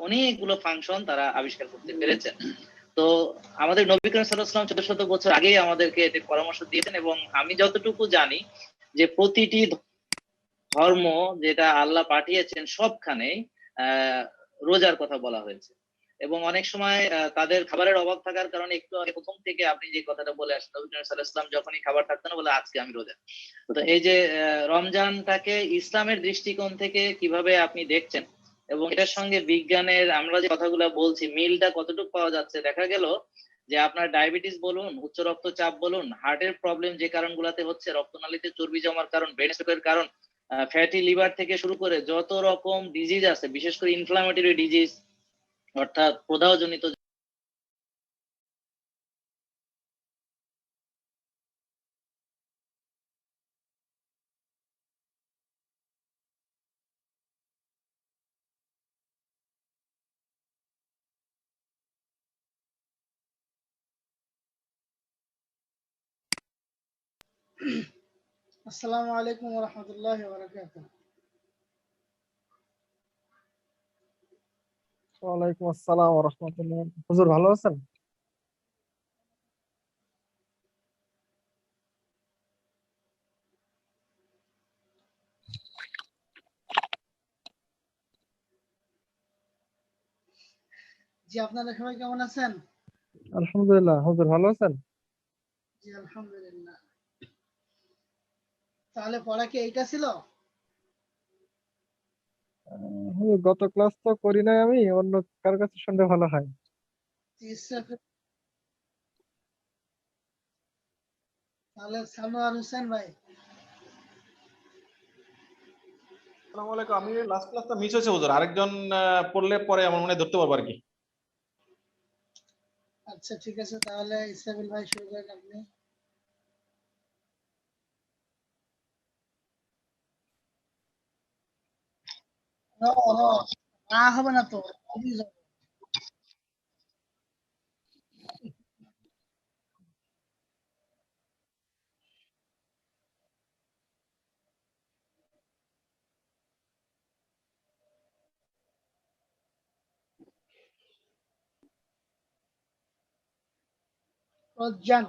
অনেকগুলো ফাংশন তারা আবিষ্কার করতে পেরেছেন। তো আমাদের নবী করিম সাল্লাল্লাহু আলাইহি ওয়াসাল্লাম 1400 বছর আগেই আমাদেরকে এতে পরামর্শ দিয়েছেন, এবং আমি যতটুকু জানি যে প্রতিটি ধর্ম যেটা আল্লাহ পাঠিয়েছেন সবখানে রোজার কথা বলা হয়েছে। এবং অনেক সময় তাদের খাবারের অভাব থাকার কারণে একটু আগে প্রথম থেকে আপনি যে কথাটা বলে আসছেন, নবী করিম সাল্লাল্লাহু আলাইহি ওয়াসাল্লাম যখনই খাবার থাকতো না বলে আজকে আমি রোজা। তো এই যে রমজানটাকে ইসলামের দৃষ্টিকোণ থেকে কিভাবে আপনি দেখছেন, এবং এটার সঙ্গে বিজ্ঞানের আমরা যে কথাগুলো বলছি মিলটা কতটুকু পাওয়া যাচ্ছে? দেখা গেল যে আপনার ডায়াবেটিস বলুন, উচ্চ রক্তচাপ বলুন, হার্টের প্রবলেম যে কারণগুলোতে হচ্ছে, রক্তনালীতে চর্বি জমার কারণ, ব্রেন স্ট্রোকের কারণ, ফ্যাটি লিভার থেকে শুরু করে যত রকম ডিজিজ আছে, বিশেষ করে ইনফ্লামেটরি ডিজিজ অর্থাৎ প্রদাহজনিত আসসালামু আলাইকুম ওয়া রাহমাতুল্লাহি ওয়া বারাকাতুহু। ওয়ালাইকুম আসসালাম ওয়া রাহমাতুল্লাহ। হুজুর ভালো আছেন? জি, আপনারা সবাই কেমন আছেন? আলহামদুলিল্লাহ। হুজুর ভালো আছেন? জি, আলহামদুলিল্লাহ। তাহলে পড়া কি এইটা ছিল? হুজুর গত ক্লাস তো করি নাই, আমি অন্য কার কাছে শুনলে ভালো হয়। তাহলে সানোয়ার হোসেন ভাই। আসসালামু আলাইকুম। আমি লাস্ট ক্লাসটা মিস হয়েছে হুজুর, আরেকজন পড়লে পরে আমার মনে হয় ধরতে পারবো আর কি। আচ্ছা ঠিক আছে, তাহলে ইসরাফিল ভাই শুরু করেন আপনি। না হবে না তো, জান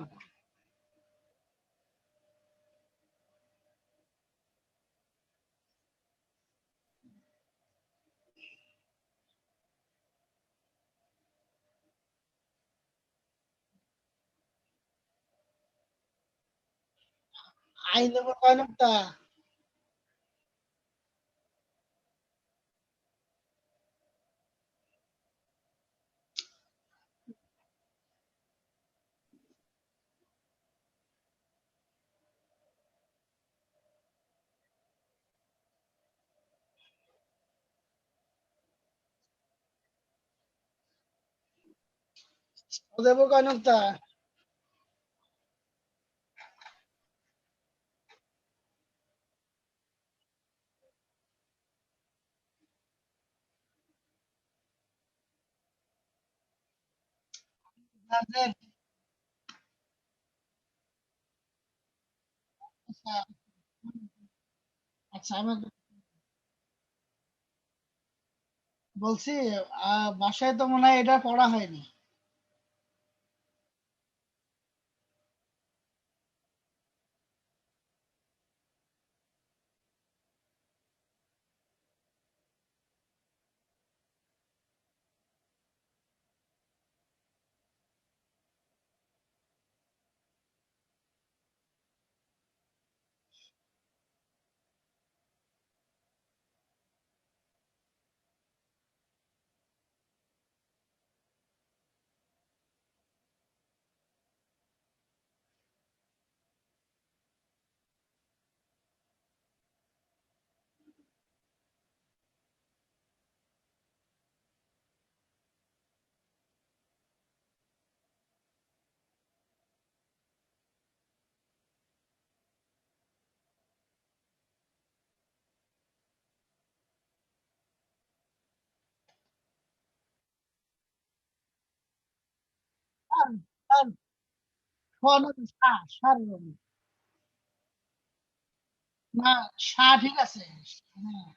আইন দেবো কয় নোকটা? ও দেবো কয় নোকটা? আচ্ছা আমি বলছি, বাসায় তো মনে হয় এটা পড়া হয়নি। না, ঠিক আছে। হ্যাঁ।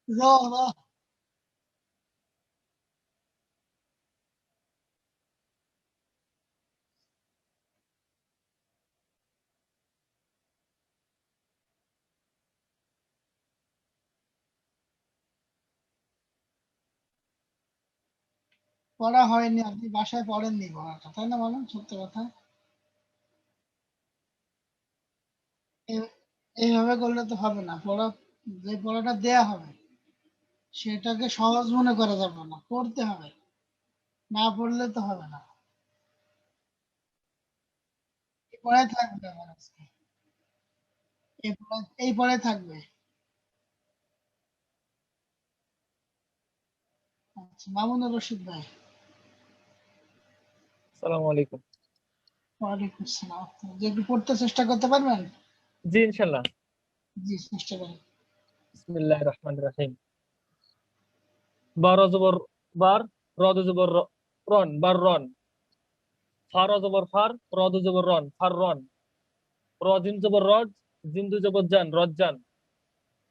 র র পড়া হয়নি, আপনি বাসায় পড়েননি পড়াটা, তাই না? বলেন সত্য কথা। এইভাবে করলে তো হবে না। পড়া, যে পড়াটা দেয়া হবে সেটাকে সহজ মনে করা যাবে না, পড়তে হবে। না পড়লে তো হবে না। এই পড়াই থাকবে আমার আজকে, এই পড়াই থাকবে। আচ্ছা, মামুনুর রশিদ ভাই। আসসালামু আলাইকুম। ওয়ালাইকুম আসসালাম। যে একটু পড়তে চেষ্টা করতে পারবেন? জি ইনশাল্লাহ। জি, চেষ্টা করেন। বিসমিল্লাহির রহমানির রহিম। বার জবর বার, রদ জবর রন, বার রন। ফার জবর ফার, রদ জবর রন, ফার রন। রজিম জবর রজ, জিন্দু জবর জান, রজ্জান।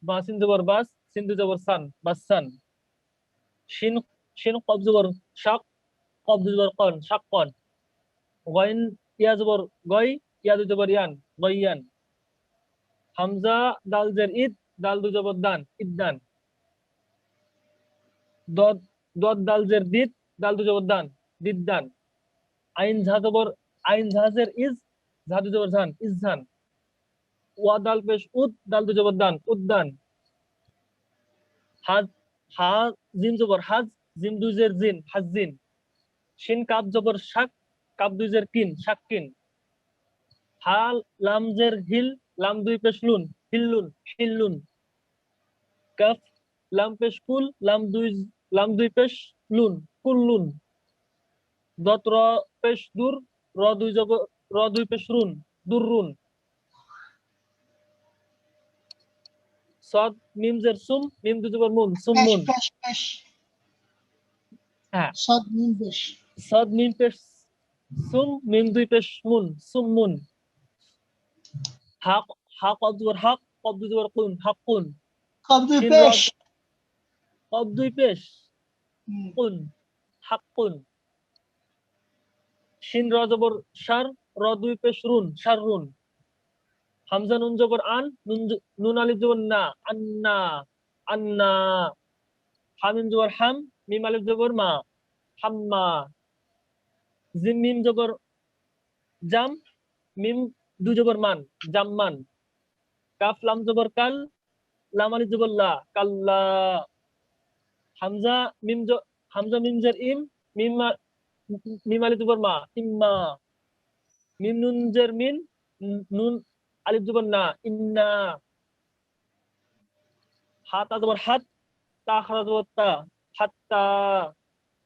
বাসিন জবর বাস, সিন্ধু জবর সান, বাসান। শিন শিন কব জবর শাক, কব জবর কন, শাক কন। গইন ইয়া জবর গই, ইয়া দু জবর ইয়ান, গইয়ান। হামজা দাল জের ইদ, দাল দু জবর দান, ইদ্দান। দদ দদ দাল জের দিদ, দাল দু জবর দান, দিদ্দান। আইন ঝা জবর আইন ঝাজের ইজ, ঝা দু জবর ঝান, ইজঝান। ওয়া দাল পেশ উদ, দাল দু জবর দান, উদ্দান। হাজ হা জিম জবর হাজ, জিম দুই জের জিন, হাজিন। শিন কাপ জবর শাক, কাপ দুই জের কিন, শাক্কিন। হা লাম জের হিল, লাম দুই পেশ লুন, হিল্লুন, হিল্লুন। কাফ লাম পেশ কুল, লাম দুই পেশ লুন, কুল্লুন। দত র পেশ দূর, র দুই পেশ রুন, দুররুন। সদ মিম জের সুম, মিম দুই জবর মুন, পেশ সুমমুন। পেশ পেশ, হ্যাঁ, সদ মিম পেশ। সদ মিম পেশ সুম, মিম দুই পেশ মুন, সুমমুন। হা হা কব জবর হক, কব দুই জবর কুন, হাক্কুন। কব দুই শিন পেশ। রদ কব দুই পেশ হুম, কুন, হাক্কুন। শিন র জবর শার, র দুই পেশ রুন, শাররুন। হামজা নুন জবর আন, নুন আলিফ জবর না, আন্না, আন্না। হামিম জবর হাম, মিম আলিফ জবর মা, হাম্মা। জিম মিম জবর জাম, মিম দু জবর মান, জাম্মান। কাফ লাম জবর কাল, লাম আলিফ জবর লা, কাল্লা। হামজা মিম হামজা মিম জের ইম, মিম মিম আলিফ জবর মা, ইম্মা। মিম নুন জের মিন, নুন আলিফ জবর না, ইন্না। হা তা জবর হাত, তা খারা জবর তা, হাত্তা।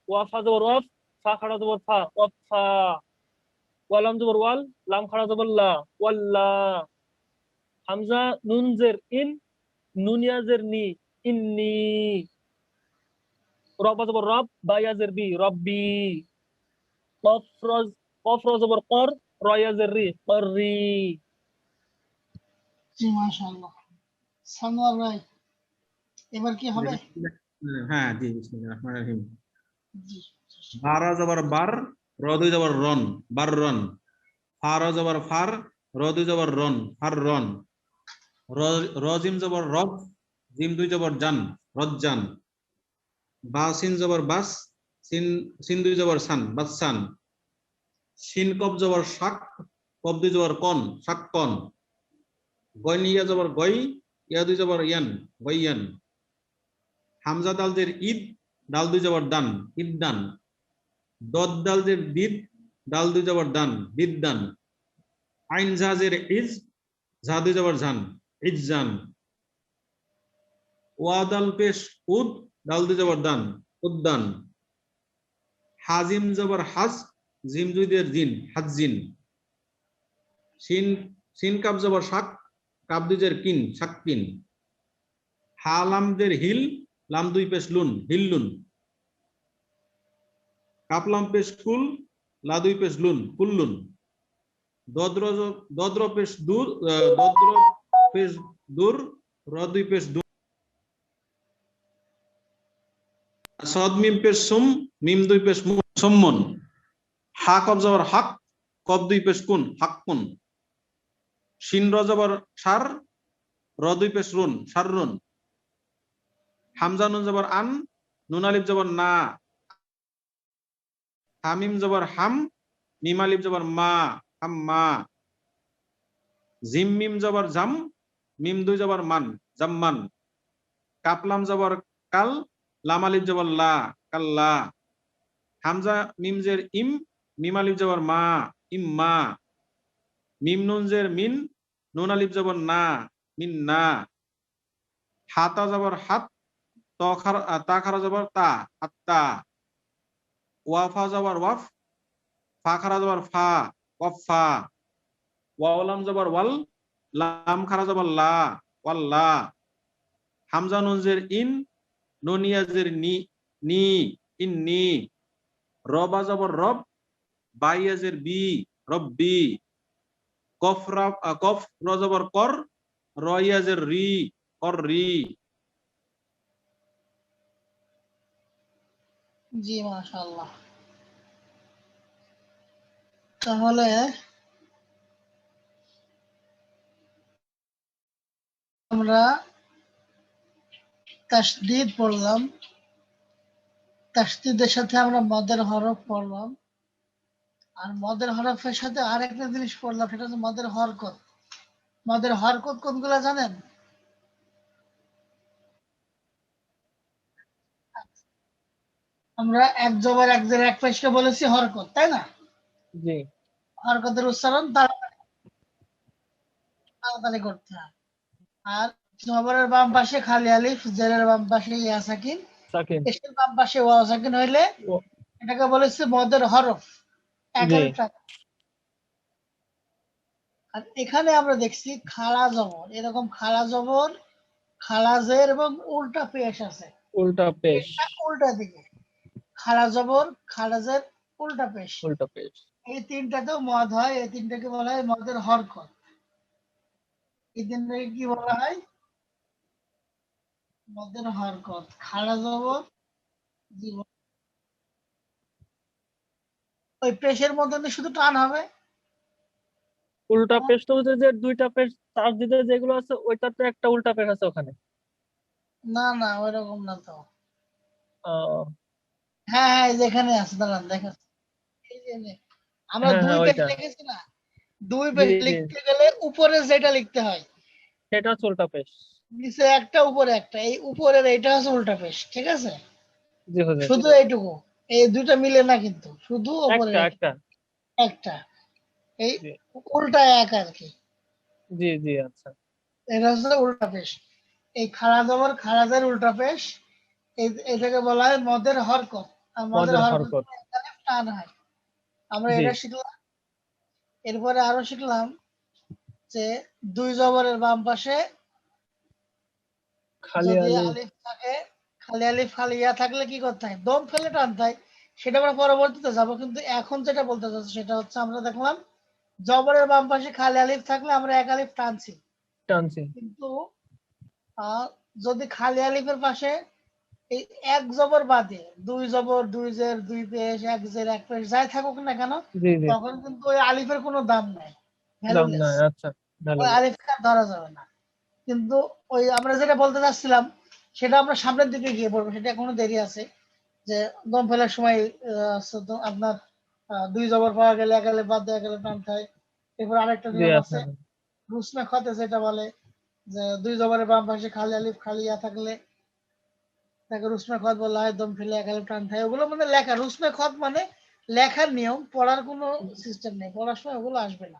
ওয়াফা জবর ওয়াফ, ফা খারা জবর ফা, ওয়াফা। ওয়ালাম জবর ওয়াল, লাম খারা জবর লা, ওয়াল্লা। হামজা নুন জের ইন, নুন ইয়া জের নি, ইন্নি। রবা জবর রব, বা ইয়া জের বি, রব্বি। কফ রজ কফ র জবর কর, র ইয়া জের রি, কররি। জি মাশাআল্লাহ। সানোয়ার ভাই, এবার কি হবে? হ্যাঁ জি, বিসমিল্লাহির রহমানির রহিম। জি, বার জবর বার, র দুই জবর রন, বার রন। ফার জবর ফার, র দুই জবর রন, ফার রন। রজিম জবর রব, জিম দুই জবর জান, রজ্জান। বা সিন জবর বাস, সিন সিন দুই জবর সান, বাসান। শিন কব জবর শাক, কব দুই জবর কন, শাক কন। গইন ইয়া জবর গই, ইয়া দুই জবর ইয়ান, গইয়ান। হামজা দাল জের ঈদ, দাল দুই জবর দান, ইদ্দান। দদ দাল জের দিদ, দাল দুই জবর দান, বিদ্দান। আইন জাজের ইজ, ঝা দুই জবর ঝান, ইজ্জান। ওয়াদাল পেশ উদ, দাল দুই জবর দান, উদ্দান। হাজিম জবর হাজ, জিম দুই দের জিন, হাজিন। সিন সিন কাব জবর শাক, কাব দুই জের কিন, শাক্কিন। হা লাম জের হিল, লাম দুই পেশ লুন, হিল্লুন। কাপ লাম পেশ কুল, লা দুই পেশ লুন, কুল্লুন। দদ্র পেশ দূর, দদ্র পেশ দূর, র দুই পেশ দূর। সদ মিম পেশ সুম, মিম দুই পেশ মুন, সুম্মুন। হা কব জবর হক, কব দুই পেশ কুন, হাক্কুন। শিন র জবর সার, র দুই পেশ রুন, সাররুন। হামজা নুন জবর আন, নুন আলিফ জবর না, হামিম জবর হাম, মিম আলিফ জবর মা, হাম্মা। জিম মিম জবর জাম, মিম দুই জবর মান, জাম্মান। কাপলাম জবর কাল, লাম আলিফ জবর লা, কাল্লা। হামজা মিম জের ইম, মিম আলিফ জবর মা, ইম্মা। মিম নুন জের মিন, নুন আলিফ জবর না, মিন না। হাতা জবর হাত, তা খারা জবর তা, হাত্তা। ওয়াফা জবর ওয়াফ, ফা খারা জবর ফা, ওয়াফা। ওয়ালাম জবর ওয়াল, লাম খারা জবর লা, ওয়াল্লা। হামজা নুন জের ইন, নুন ইয়া জের নি, নি, ইন্নি। রবা জবর রব, বা ইয়া জের বি, রব্বি। কফ র জবর কর, র ইয়া জের রি, কর রি। জি মাশাআল্লাহ। তাহলে আমরা তাসদীদ পড়লাম, তাসদীদের সাথে আমরা মদের হরফ পড়লাম, আর মদের হরফের সাথে আরেকটা জিনিস পড়লাম, সেটা হচ্ছে মদের হরকত। মদের হরকত কোনগুলো জানেন? আমরা এক জবর এক জের এক পেশকে বলেছি হরকত, তাই না? জি হরকতের উচ্চারণ তাড়াতাড়ি করতে হয়। আর জবরের বাম পাশে খালি আলিফ, জেরের বাম পাশে ইয়া সাকিন, সাকিন। পেশের বাম পাশে ওয়াও সাকিন হইলে ও- এটাকে বলেছে মদের হরফ, এক জি আলিফ থাকে। আর এখানে আমরা দেখছি খাড়া জবর, এরকম খাড়া জবর, খাড়া জের এবং উল্টা পেশ আছে। উল্টা পেশ, এটা উল্টা দিকে, খাড়া জবর, খাড়া জের, উল্টা পেশ। উল্টা পেশ। এই তিনটাতেও মদ হয়, এই তিনটাকে বলা হয় মদের হরকত। এই তিনটাকে কি বলা হয়? মদের হরকত। খাড়া জবর, জীবন, ওই পেশের মধ্যে শুধু টান হবে। উল্টা পেশ তো হচ্ছে যে দুইটা পেশ তার দিতে যেগুলো আছে ওইটাতে একটা উল্টা পেশ আছে ওখানে। না না, ওইরকম না তো। আহ, হ্যাঁ হ্যাঁ, এই যে এখানে আছে, দাঁড়ান দেখেন। এই যে এই যে, আমরা হ্যাঁ দুই হ্যাঁ পেশ ওইটা। লিখেছি না, দুই জি পেশ জি, লিখতে গেলে উপরে যেটা লিখতে হয়, সেটা হচ্ছে উল্টা পেশ। নিচে একটা উপরে একটা, এই উপরের এইটা হচ্ছে উল্টা পেশ, ঠিক আছে? জি হুজুর। শুধু এইটুকু, এই দুইটা মিলে না কিন্তু, শুধু উপরের একটা এইটা, একটা। একটা, এই জি উল্টা এক আর কি। জি জি, আচ্ছা। এটা হচ্ছে উল্টা পেশ। এই খাড়া জবর খাড়াজের উল্টা পেশ, এটাকে বলা হয় মদের হরকত। আর মদের মদের হরকত হরকত। এখানে টান হয়। আমরা জি এটা শিখলাম। এরপরে আরো শিখলাম যে দুই জবরের বাম পাশে খালি যদি আলিফ। আলিফ থাকে, খালি আলিফ খালি ইয়া থাকলে কি করতে হয়? দম ফেলে টানতে হয়। সেটা আমরা পরবর্তীতে যাবো, কিন্তু এখন যেটা বলতে চাচ্ছি সেটা হচ্ছে আমরা দেখলাম জবরের বাম পাশে খালি আলিফ থাকলে আমরা এক আলিফ টানছি, টানছি। কিন্তু যদি খালি আলিফের পাশে এই এক জবর বাদে দুই জবর, দুই জের, দুই পেশ, এক জের, এক পেশ যাই থাকুক না কেন, জি জি, তখন কিন্তু ওই আলিফের কোনো দাম নাই, দাম ভ্যালুলেস। নাই, আচ্ছা। ভালো। ওই আলিফকে আর ধরা যাবে না। কিন্তু ওই আমরা যেটা বলতে চাচ্ছিলাম সেটা আমরা সামনের দিকে গিয়ে বলবো, সেটা এখনো দেরি আছে। যে দম ফেলার সময় তো আপনার দুই জবর পাওয়া গেলে এক আলিফ বাদ দিয়ে এক আলিফ টানতে হয়। এরপর আরেকটা জি নিয়ম আচ্ছা। আছে রুসমে খতে, যেটা বলে যে দুই জবরের বাম পাশে খালি আলিফ খালি ইয়া থাকলে তাকে রুসমে খত বলা হয়, দম ফেলে এক আলিফ টানতে হয়। ওগুলো মানে লেখা, রুসমে খত মানে লেখার নিয়ম, পড়ার কোনো সিস্টেম নেই, পড়ার সময় ওগুলো আসবে না।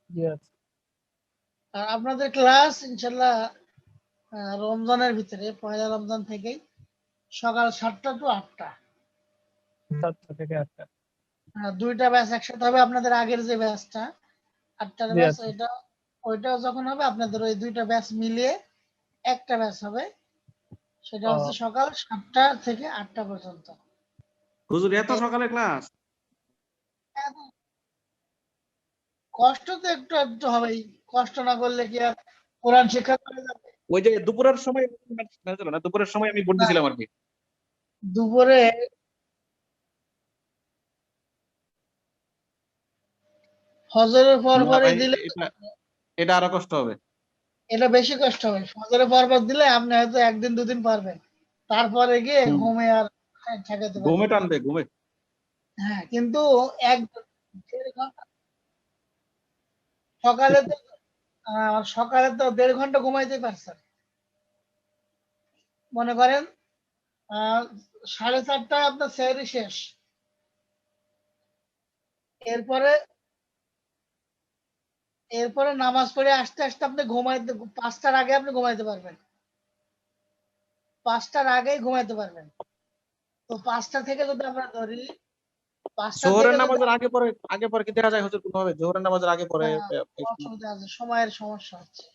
জি আচ্ছা। আর আপনাদের ক্লাস ইনশাল্লাহ রমজানের ভিতরে, পয়লা রমজান থেকেই সকাল 7টা টু 8টা, 7টা থেকে 8টা। দুইটা ব্যাচ একসাথে হবে। আপনাদের আগের যে ব্যাচটা 8টার জি ব্যাচ, আচ্ছা। ওইটাও যখন হবে আপনাদের ওই দুইটা ব্যাচ মিলিয়ে একটা ব্যাচ হবে, সেটা হচ্ছে ও, সকাল 7টা থেকে 8টা পর্যন্ত। হুজুর এত এ- সকালে ক্লাস? কষ্ট তো একটু একটু হবেই, কষ্ট না করলে কি আর কোরআন শিক্ষা করা যাবে? ওই যে দুপুরের সময় ছিল না, দুপুরের সময় আমি ভোট না দিছিলাম আর কি। দুপুরে ফজরের পর না পরে ভাই, দিলে এটা এটা আরো কষ্ট হবে। এটা বেশি কষ্ট হবে। ফজরের পর পর দিলে আপনি হয়তো একদিন দুদিন পারবেন, তারপরে গিয়ে হুম। ঘুমে আর ঠেকাতে পারবেন ঘুমে না। টানবে, ঘুমে। হ্যাঁ, কিন্তু এক দেড় ঘন্টা সকালে তো সকালে তো ১.৫ ঘন্টা ঘুমাইতে পারছেন। মনে করেন ৪:৩০টায় আপনার সেহরি শেষ। এরপরে এরপরে নামাজ পড়ে আসতে, আসতে আপনি ঘুমাইতে ৫টার আগে আপনি ঘুমাইতে পারবেন। ৫টার আগেই ঘুমাইতে পারবেন। তো ৫টা থেকে যদি আমরা ধরি ৫টা থেকে জোহরের যদি নামাজের আগে পরে কি দেখা যায় হুজুর কোনোভাবে জোহরের নামাজের আগে পরে এই সময়? অসুবিধা আছে, সময়ের সমস্যা হচ্ছে।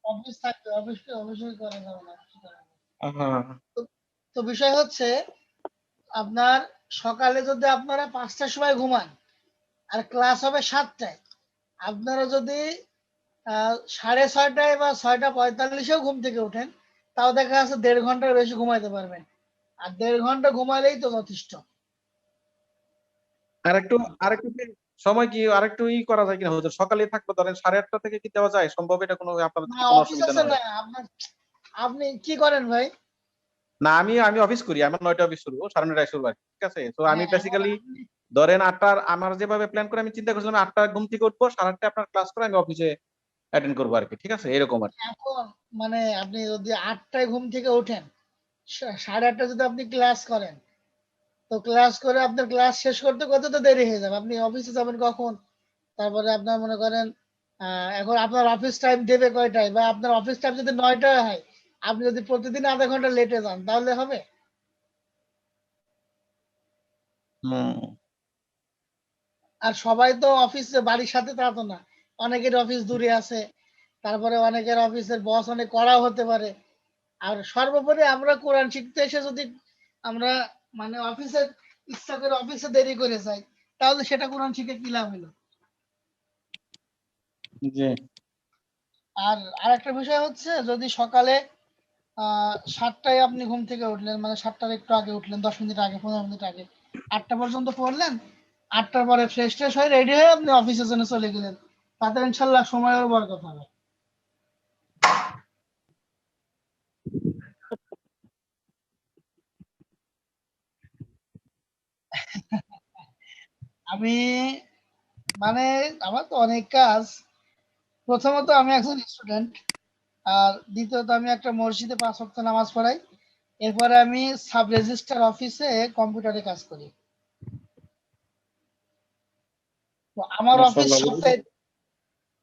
অফিস থাকবে, অফিসই করা যাবে না। হ্যাঁ। তো তো বিষয় হচ্ছে আপনার সকালে যদি আপনারা ৫টার সময় ঘুমান আর ক্লাস হবে ৭টায়, আপনারা যদি ৬:৩০টায় বা ৬:৪৫-এও ঘুম থেকে ওঠেন, তাও দেখা যাচ্ছে ১.৫ ঘন্টার বেশি ঘুমাইতে পারবেন। আর ১.৫ ঘন্টা ঘুমালেই তো যথেষ্ট। আরেকটু আরেকটু কি সময় কি আরেকটু করা যায় কিনা হুজুর? সকালে থাকলো ধরেন 8:30 থেকে কি দেওয়া যায় সম্ভব? এটা কোনো আপনার না, যদি কোনো অফিস অসুবিধা আছে না না হয়। আপনার। আপনি কি করেন ভাই? না, আমি অফিস করি, আমার 9টা অফিস শুরু, 9:30 শুরু আর কি, ঠিক আছে? তো আমি হ্যাঁ, এখন বেসিক্যালি আপনি ধরেন 8টার আমার যেভাবে প্ল্যান করে আমি চিন্তা করছিলাম 8টায় ঘুম থেকে উঠবো, 8:30টায় আপনার ক্লাস করে আমি অফিসে অ্যাটেন্ড করবো আর কি, ঠিক আছে? এরকম আর কি। এখন মানে আপনি যদি ৮টায় ঘুম থেকে ওঠেন, 8:30 যদি আপনি ক্লাস করেন, তো ক্লাস করে আপনার ক্লাস শেষ করতে কত তো দেরি হয়ে যাবে। আপনি অফিসে যাবেন কখন? তারপরে আপনার মনে করেন এখন আপনার অফিস টাইম দেবে কয়টায়? বা আপনার অফিস টাইম যদি ৯টায় হয়, আপনি যদি প্রতিদিন ০.৫ ঘন্টা লেটে যান তাহলে হবে? হুম। আর সবাই তো অফিসে বাড়ির সাথে তা তো না। অনেকের অফিস দূরে আছে। তারপরে অনেকের অফিসের বস অনেক কড়াও হতে পারে। আর সর্বোপরি আমরা কোরআন শিখতে এসে যদি আমরা মানে ইচ্ছা করে অফিসে দেরি করে যাই, তাহলে সেটা কোরআন শিখে কি লাভ হলো? জি। আর আরেকটা বিষয় হচ্ছে যদি সকালে ৭টায় আপনি ঘুম থেকে উঠলেন, মানে ৭টার একটু আগে উঠলেন, ১০ মিনিট আগে, ১৫ মিনিট আগে, ৮টা পর্যন্ত পড়লেন। ৮টার পরে ফ্রেশ হয়ে রেডি হয়ে আপনি অফিসের জন্য চলে গেলেন। তাতে ইনশাল্লাহ সময়ের বরকত হবে। আমি মানে আমার তো অনেক কাজ। প্রথমত আমি একজন স্টুডেন্ট। আর দ্বিতীয়ত আমি একটা মসজিদে ৫ ওয়াক্ত নামাজ পড়াই। এরপরে আমি সাব রেজিস্ট্রার অফিসে কম্পিউটারে কাজ করি। তো আমার অফিস মাশাআল্লাহ, সপ্তাহে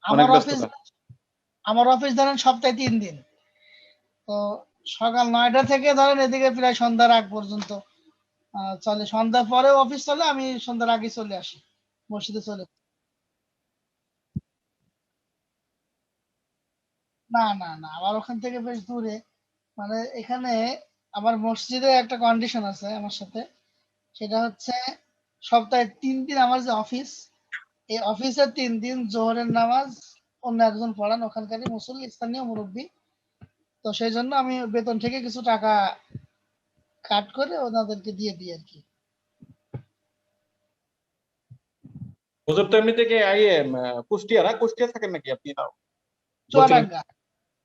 অনেক আমার অফিস ব্যস্ততা। আমার অফিস ধরেন সপ্তাহে ৩ দিন। তো সকাল ৯টা থেকে ধরেন এদিকে প্রায় সন্ধ্যার আগ পর্যন্ত চলে। সন্ধ্যার পরেও অফিস চলে, আমি সন্ধ্যার আগে চলে আসি। মসজিদে চলে না, আমার ওখান থেকে বেশ দূরে। মানে এখানে আমার মসজিদে একটা কন্ডিশন আছে আমার সাথে। সেটা হচ্ছে সপ্তাহে ৩ দিন আমার যে অফিস, এই অফিসের ৩ দিন জোহরের নামাজ অন্য একজন পড়ান, ওখানকারই মুসল্লি, স্থানীয় মুরব্বী। তো সেইজন্য আমি বেতন থেকে কিছু টাকা কাট করে ওনাদেরকে দিয়ে দিই আরকি। হুজুর তো এমনি থেকে কুষ্টিয়া না, কুষ্টিয়া থাকেন নাকি আপনি? তাও বলছিলেন চুয়াডাঙ্গা,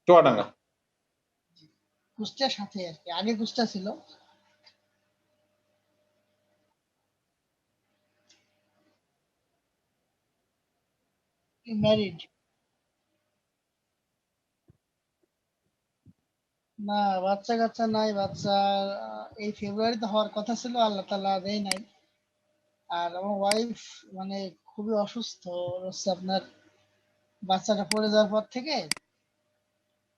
চুয়াডাঙ্গা। কুষ্টিয়ার সাথে আরকি। আগে কুষ্টিয়া ছিল। ম্যারিড। না, বাচ্চা-কাচ্চা নাই। বাচ্চা এই ফেব্রুয়ারিতে হওয়ার কথা ছিল, আল্লাহ তাআলা দেয় নাই। আর আমার ওয়াইফ মানে খুবই অসুস্থ। ওর হচ্ছে আপনার বাচ্চাটা পড়ে যাওয়ার পর থেকে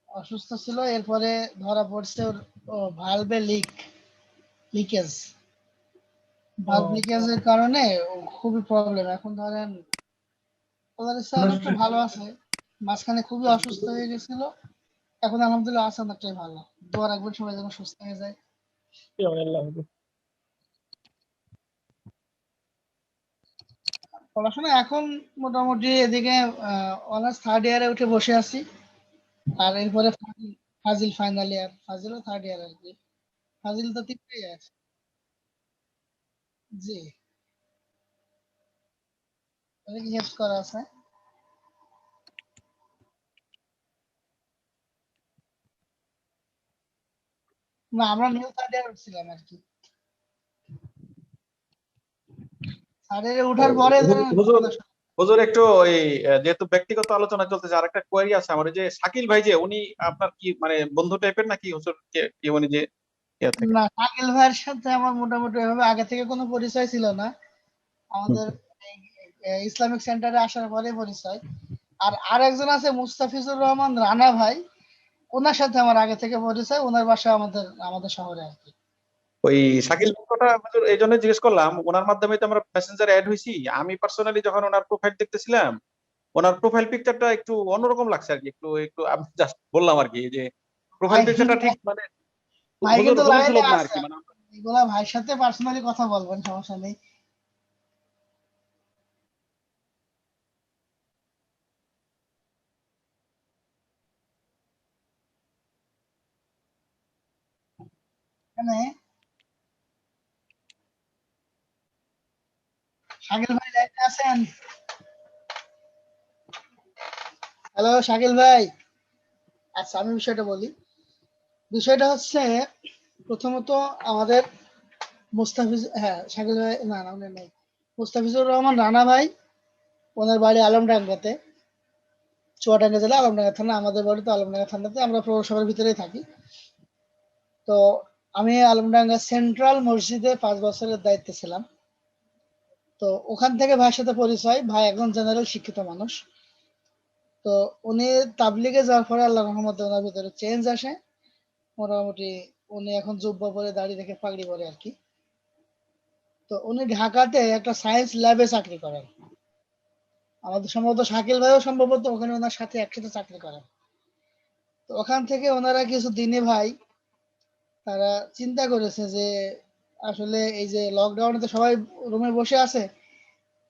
অসুস্থ ছিল। এরপরে ধরা পড়ছে ওর ভালভে লিকেজ। ভালভ ও, লিকেজের কারণে ও খুবই প্রবলেম। এখন ধরেন আল্লাহর ইচ্ছায় এখন একটু ভালো আছে। মাঝখানে খুবই অসুস্থ হয়ে গেছিল। এখন আলহামদুলিল্লাহ আছে অনেকটাই ভালো। দোয়া রাখবেন সবাই যেন সুস্থ হয়ে যায়। কি হবে আল্লাহ হাফেজ। পড়াশোনা এখন মোটামুটি এদিকে অনার্স থার্ড ইয়ারে উঠে বসে আছি। আর এরপরে ফাজিল ফাইনাল ইয়ার, ফাজিলও থার্ড ইয়ার আর কি। ফাজিল তো 3টে ইয়ার। জি, এটা কি হেল্প করা আছে? না, আমরা নিউ থার্ড ইয়ার উঠছিলাম আর কি। থার্ড ইয়ারে উঠার পরে ধরেন হুজুর হুজুর একটু ওই যেহেতু ব্যক্তিগত আলোচনা চলতেছে, আর একটা কোয়েরি আছে আমার। ওই যে শাকিল ভাই, যে উনি আপনার কি মানে বন্ধু টাইপের নাকি হুজুর? কি উনি যে ইয়া থেকে? না, শাকিল ভাইয়ের সাথে আমার মোটামুটি এভাবে আগে থেকে কোনো পরিচয় ছিল না। আমাদের ইসলামিক সেন্টারে আসার পরে পরিচয়। আর আরেকজন আছে মুস্তাফিজুর রহমান রানা ভাই, ওনার সাথে আমার আগে থেকে পরিচয়। ওনার বাসা আমাদের শহরে আর কি। ওই শাকিল ভাইয়ের কথা হুজুর এই জন্য জিজ্ঞেস করলাম, ওনার মাধ্যমে তো আমরা মেসেঞ্জারে অ্যাড হইছি। আমি পার্সোনালি যখন ওনার প্রোফাইল দেখতেছিলাম, ওনার প্রোফাইল পিকচারটা একটু অন্যরকম লাগছে আর কি। একটু একটু আমি জাস্ট বললাম আর কি, যে প্রোফাইল ভাই পিকচারটা ঠিক মানে ভাই হুজুর কিন্তু হুজুর লাইনে সুলভ না আর আছে, কি। মানে এগুলা ভাইয়ের সাথে পার্সোনালি কথা বলবেন, সমস্যা নেই। এখানে শাকিল ভাই লাইনে আছেন? হ্যালো শাকিল ভাই। আচ্ছা, আমি বিষয়টা বলি। বিষয়টা হচ্ছে, প্রথমত আমাদের মুস্তাফিজ, হ্যাঁ শাকিল ভাই, না না উনি নেই। মুস্তাফিজুর রহমান রানা ভাই, ওনার বাড়ি আলমডাঙ্গাতে, চুয়াডাঙ্গা জেলা আলমডাঙ্গা থানা। আমাদের বাড়ি তো আলমডাঙ্গা থানাতে, আমরা পৌরসভার ভিতরেই থাকি। তো আমি আলমডাঙ্গা সেন্ট্রাল মসজিদে 5 বছরের দায়িত্বে ছিলাম। তো ওখান থেকে ভাইয়ের সাথে পরিচয়। ভাই একজন জেনারেল শিক্ষিত মানুষ। তো উনি তাবলিগে যাওয়ার পরে আল্লাহর রহমতে ওনার ভিতরে চেঞ্জ আসে। মোটামুটি উনি এখন জুব্বা পরে, দাড়ি রেখে পাগড়ি পরে আর কি। তো উনি ঢাকাতে একটা সায়েন্স ল্যাবে চাকরি করেন। আমাদের সম্ভবত শাকিল ভাইও সম্ভবত ওখানে ওনার সাথে একসাথে চাকরি করেন। তো ওখান থেকে ওনারা কিছু দিনে ভাই তারা চিন্তা করেছে যে আসলে এই যে লকডাউনে তো সবাই রুমে বসে আছে,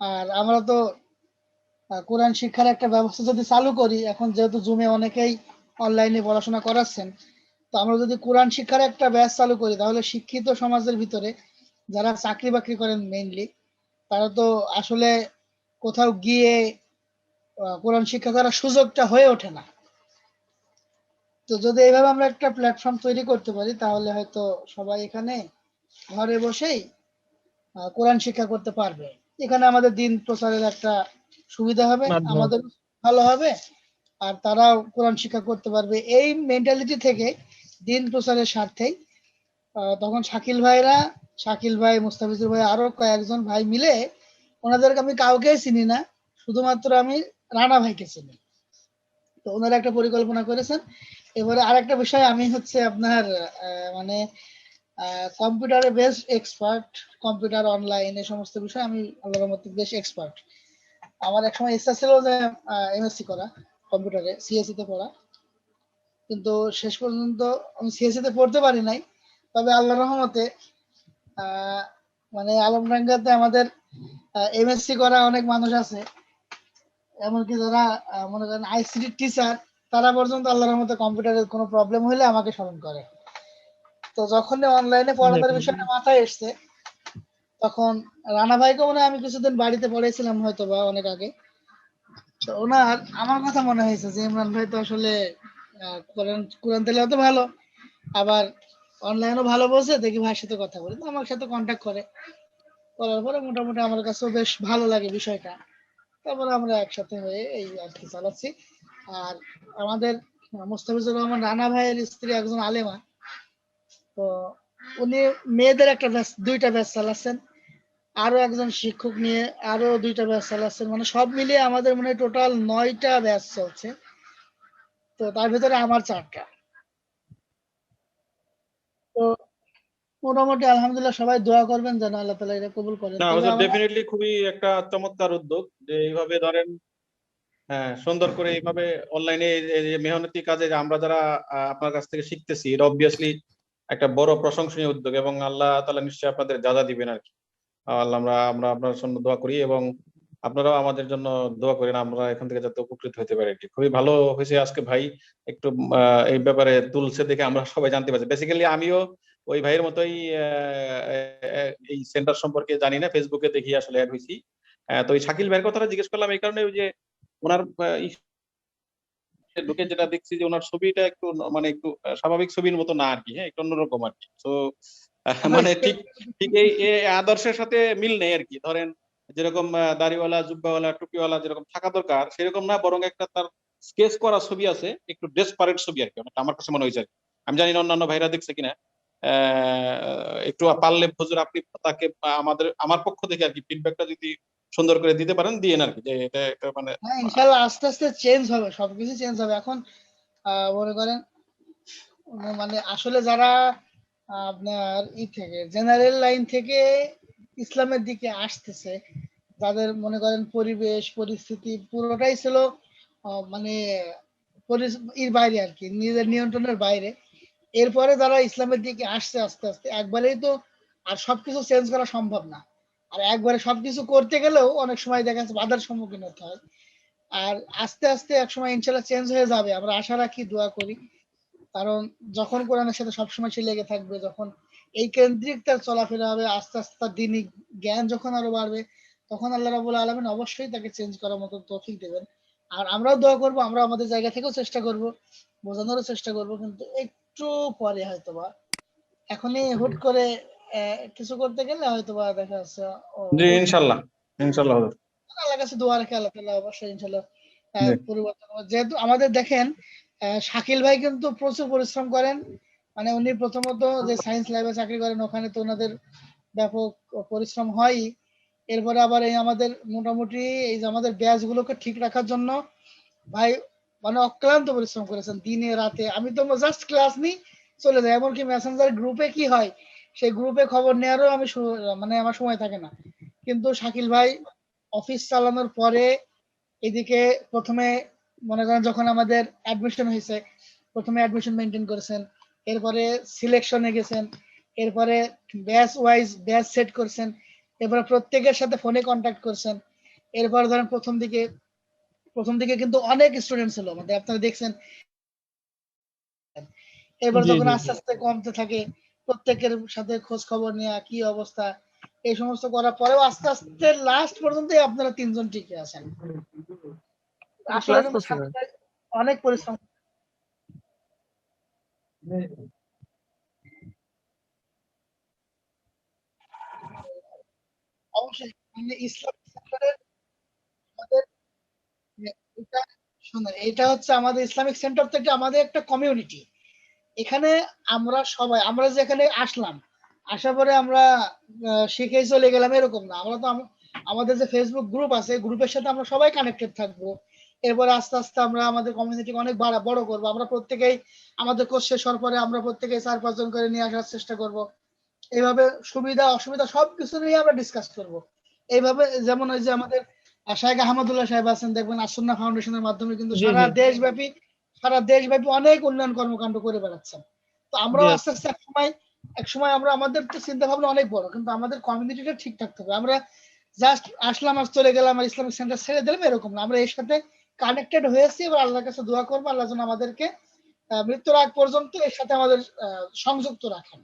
আর আমরা তো কোরআন শিক্ষার একটা ব্যবস্থা যদি চালু করি, এখন যেহেতু জুমে অনেকেই অনলাইনে পড়াশোনা করাচ্ছেন, তো আমরা যদি কোরআন শিক্ষার একটা ব্যাচ চালু করি, তাহলে শিক্ষিত সমাজের ভিতরে যারা চাকরি বাকরি করেন মেইনলি, তারা তো আসলে কোথাও গিয়ে কোরআন শিক্ষা করার সুযোগটা হয়ে ওঠে না। তো যদি এইভাবে আমরা একটা প্ল্যাটফর্ম তৈরি করতে পারি, তাহলে হয়তো সবাই এখানে ঘরে বসেই কোরআন শিক্ষা করতে পারবে। এখানে আমাদের দিন প্রচারের একটা সুবিধা হবে, মাধ্যম। আমাদের ভালো হবে, আর তারাও কোরআন শিক্ষা করতে পারবে। এই মেন্টালিটি থেকে দিন প্রচারের স্বার্থেই তখন শাকিল ভাই, মুস্তাফিজুর ভাই, আরো কয়েকজন ভাই মিলে, ওনাদেরকে আমি কাউকেই চিনি না, শুধুমাত্র আমি রানা ভাইকে চিনি। তো ওনারা একটা পরিকল্পনা করেছেন। এবারে আরেকটা বিষয়, আমি হচ্ছে আপনার মানে কম্পিউটারে বেশ এক্সপার্ট। কম্পিউটার, অনলাইন, এই সমস্ত বিষয় আমি আল্লাহর মধ্যে বেশ এক্সপার্ট। আমার একসময় ইচ্ছা ছিল যে এমএসসি করা, কম্পিউটারে সিএসসি তে পড়া, কিন্তু শেষ পর্যন্ত আমি সিএসসি তে পড়তে পারি নাই। তবে আল্লাহর রহমতে আহ, মানে আলমডাঙ্গাতে আমাদের এমএসসি করা অনেক মানুষ আছে, এমনকি যারা মনে করেন আইসিটি টিচার, তারা পর্যন্ত আল্লাহর রহমতে কম্পিউটারের কোনো প্রবলেম হলে আমাকে স্মরণ করে। তো যখন অনলাইনে পড়ানোর বিষয়টা মাথায় এসছে, তখন রানা ভাইকে মনে হয় আমি কিছুদিন বাড়িতে পড়াইছিলাম হয়তো বা অনেক আগে। তো ওনার আমার কথা মনে হয়েছে যে ইমরান ভাই তো আসলে কোরআন কোরআন তেলাওয়াতে ভালো, আবার অনলাইনও ভালো বলছে, দেখি ভাইয়ের সাথে কথা বলি। তো আমার সাথে কন্ট্যাক্ট করার পরে মোটামুটি আমার কাছেও বেশ ভালো লাগে বিষয়টা। তারপরে আমরা একসাথে হয়ে এই আর কি চালাচ্ছি। আর আমাদের মুস্তাফিজুর রহমান রানা ভাইয়ের স্ত্রী একজন আলেমা। তো উনি মেয়েদের একটা ব্যাচ, 2টা ব্যাচ চালাচ্ছেন। আরো একজন শিক্ষক নিয়ে আরো 2টা ব্যাচ চালাচ্ছেন। মানে সব মিলিয়ে আমাদের মনে হয় টোটাল 9টা ব্যাচ চলছে। তো তার ভিতরে আমার 4টা। তো মোটামুটি আলহামদুলিল্লাহ, সবাই দোয়া করবেন যেন আল্লাহ তাআলা এটা কবুল করেন। না তবে হুজুর, আমার ডেফিনেটলি খুবই একটা চমৎকার উদ্যোগ, যে এইভাবে ধরেন হ্যাঁ সুন্দর করে এইভাবে অনলাইনে মেহনতি কাজে যে আমরা যারা আপনার কাছ থেকে শিখতেছি, এটা অবভিয়াসলি একটা বড় প্রশংসনীয় উদ্যোগ, এবং আল্লাহ তাআলা নিশ্চয়ই আপনাদের যা যা দিবেন আর কি। আল্লাহ আমরা আমরা আপনার জন্য দোয়া করি, এবং আপনারাও আমাদের জন্য দোয়া করেন, আমরা এখান থেকে যাতে উপকৃত হতে পারি আর কি। খুবই ভালো হয়েছে আজকে ভাই একটু এই ব্যাপারে তুলছে দেখে আমরা সবাই জানতে পারছি। বেসিক্যালি আমিও ওই ভাইয়ের মতোই এই সেন্টার সম্পর্কে জানি না, ফেসবুকে দেখি আসলে অ্যাড হয়েছি। তো এই শাকিল ভাইয়ের কথাটা জিজ্ঞেস করলাম এই কারণে, ওই যে ওনার ঢুকে যেটা দেখছি যে ওনার ছবিটা একটু মানে একটু স্বাভাবিক ছবির মতো না আর কি, হ্যাঁ একটু অন্যরকম আর কি। তো মানে ঠিক ঠিক এই আদর্শের সাথে মিল নেই আর কি। ধরেন যেরকম দাড়িওয়ালা, জুব্বাওয়ালা, টুপিওয়ালা যেরকম থাকা দরকার সেরকম না, বরং একটা তার স্কেচ করা ছবি আছে, একটু ডেসপারেট ছবি আর কি, অনেকটা আমার কাছে মনে হয়েছে আর কি। আমি জানি না অন্যান্য ভাইরা দেখছে কিনা। একটু পারলে হুজুর আপনি তাকে আমার পক্ষ থেকে আর কি ফিডব্যাকটা যদি সুন্দর করে দিতে পারেন দিয়েন আর কি, যে এটা একটা মানে হ্যাঁ, ইনশাল্লাহ আস্তে আস্তে চেঞ্জ হবে, সবকিছু চেঞ্জ হবে। এখন মনে করেন মানে আসলে যারা আপনার থেকে জেনারেল লাইন থেকে ইসলামের দিকে আসতেছে, যাদের মনে করেন পরিবেশ পরিস্থিতি পুরোটাই ছিল মানে এর বাইরে আর কি, নিজের নিয়ন্ত্রণের বাইরে। এরপরে যারা ইসলামের দিকে আসছে আস্তে আস্তে, একবারেই তো আর সবকিছু চেঞ্জ করা সম্ভব না। আর একবারে সবকিছু করতে গেলেও অনেক সময় দেখা যাচ্ছে বাধার সম্মুখীন হতে হয়। আর আস্তে আস্তে একসময় ইনশাল্লাহ চেঞ্জ হয়ে যাবে, আমরা আশা রাখি, দোয়া করি। কারণ যখন কোরআনের সাথে সবসময় সে লেগে থাকবে, যখন এই কেন্দ্রিক তার চলাফেরা হবে, আস্তে আস্তে তার দিনই জ্ঞান যখন আরো বাড়বে, তখন আল্লাহ রাব্বুল আলামিন অবশ্যই তাকে চেঞ্জ করার মতো তৌফিক দেবেন। আর আমরাও দোয়া করব, আমরা আমাদের জায়গা থেকেও চেষ্টা করব, বোঝানোরও চেষ্টা করব, কিন্তু একটু পরে হয়তোবা, এখনই হুট করে কিছু করতে গেলে হয়তোবা দেখা যাচ্ছে জি উল্টো হবে। ইনশাল্লাহ, ইনশাল্লাহ হুজুর। আল্লাহর কাছে দোয়া রাখি, আল্লাহ তাআলা অবশ্যই ইনশাল্লাহ জি পরিবর্তন হবে। যেহেতু আমাদের দেখেন শাকিল ভাই কিন্তু প্রচুর পরিশ্রম করেন। মানে উনি প্রথমত যে সায়েন্স ল্যাবে চাকরি করেন, ওখানে তো ওনাদের ব্যাপক পরিশ্রম হয়ই। এরপরে আবার এই আমাদের মোটামুটি এই যে আমাদের ব্যাচ গুলোকে ঠিক রাখার জন্য ভাই মানে অক্লান্ত পরিশ্রম করেছেন দিনে রাতে। আমি তো জাস্ট ক্লাস নিই, চলে যাই। এমনকি মেসেঞ্জার গ্রুপে কি হয়, সেই গ্রুপে খবর নেওয়ারও আমি মানে আমার সময় থাকে না। কিন্তু শাকিল ভাই অফিস চালানোর পরে এদিকে প্রথমে মনে করেন যখন আমাদের অ্যাডমিশন হয়েছে, প্রথমে অ্যাডমিশন মেনটেন করেছেন, এরপরে সিলেকশনে গেছেন, এরপরে ব্যাচ ওয়াইজ ব্যাচ সেট করছেন, এরপরে প্রত্যেকের সাথে ফোনে কন্ট্যাক্ট করছেন। এরপর ধরেন প্রথম দিকে কিন্তু অনেক স্টুডেন্ট ছিল আমাদের, আপনারা দেখছেন। এবার জি যখন জি আস্তে আস্তে কমতে থাকে, প্রত্যেকের সাথে খোঁজ খবর নেওয়া, কি অবস্থা, এই সমস্ত করার পরেও আস্তে আস্তে লাস্ট পর্যন্ত আপনারা তিনজন টিকে আছেন। আসলে ক্লাস কিন্তু করছে না। ছাত্ররা অনেক পরিশ্রম। অবশ্যই মানে ইসলাম সেন্টারের আমাদের এটা শুনুন, এটা হচ্ছে আমাদের ইসলামিক সেন্টার থেকে আমাদের একটা কমিউনিটি। এখানে আমরা যেখানে আসলাম, আসার পরে আমরা শিখেই চলে গেলাম এরকম না। আমরা তো আমাদের যে ফেসবুক গ্রুপ আছে, গ্রুপের সাথে আমরা সবাই কানেক্টেড থাকবো। এরপরে আস্তে আস্তে আমরা আমাদের কমিউনিটি অনেক বড় করবো। আমরা প্রত্যেকেই আমাদের কোর্স শেষ হওয়ার পরে আমরা প্রত্যেকেই 4-5 জন করে নিয়ে আসার চেষ্টা করব। এইভাবে সুবিধা অসুবিধা সবকিছু নিয়ে আমরা ডিসকাস করব। এইভাবে যেমন ওই যে আমাদের শাহেখ আহমদুল্লাহ সাহেব আছেন, দেখবেন আসুন্নাহ ফাউন্ডেশনের মাধ্যমে কিন্তু জি জি সারা দেশব্যাপী অনেক উন্নয়ন কর্মকাণ্ড করে বেড়াচ্ছেন। তো জি আমরাও আস্তে আচ্ছা। আস্তে এক সময় আমরা আমাদের তো চিন্তা ভাবনা অনেক বড়, কিন্তু আমাদের কমিউনিটিটা ঠিক থাকতে হবে। আমরা জাস্ট আসলাম আর চলে গেলাম আর ইসলামিক সেন্টার ছেড়ে দিলাম এরকম না, আমরা এর সাথে কানেক্টেড হয়েছি। এবার আল্লাহর কাছে দোয়া করবো, আল্লাহ যেন আমাদেরকে মৃত্যুর আগ পর্যন্ত এর সাথে আমাদের সংযুক্ত রাখেন।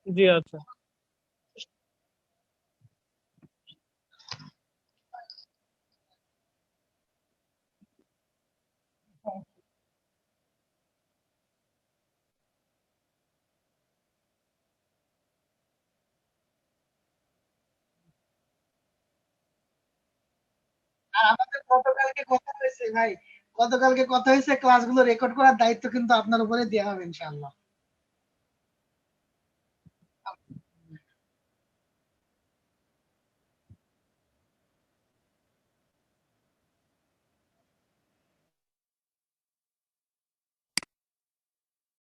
জি আচ্ছা। আর আমাদের গতকালকে কথা হয়েছে ভাই, গতকালকে কথা হয়েছে, ক্লাসগুলো রেকর্ড করার দায়িত্ব কিন্তু আপনার উপরে দেওয়া হবে ইনশাআল্লাহ।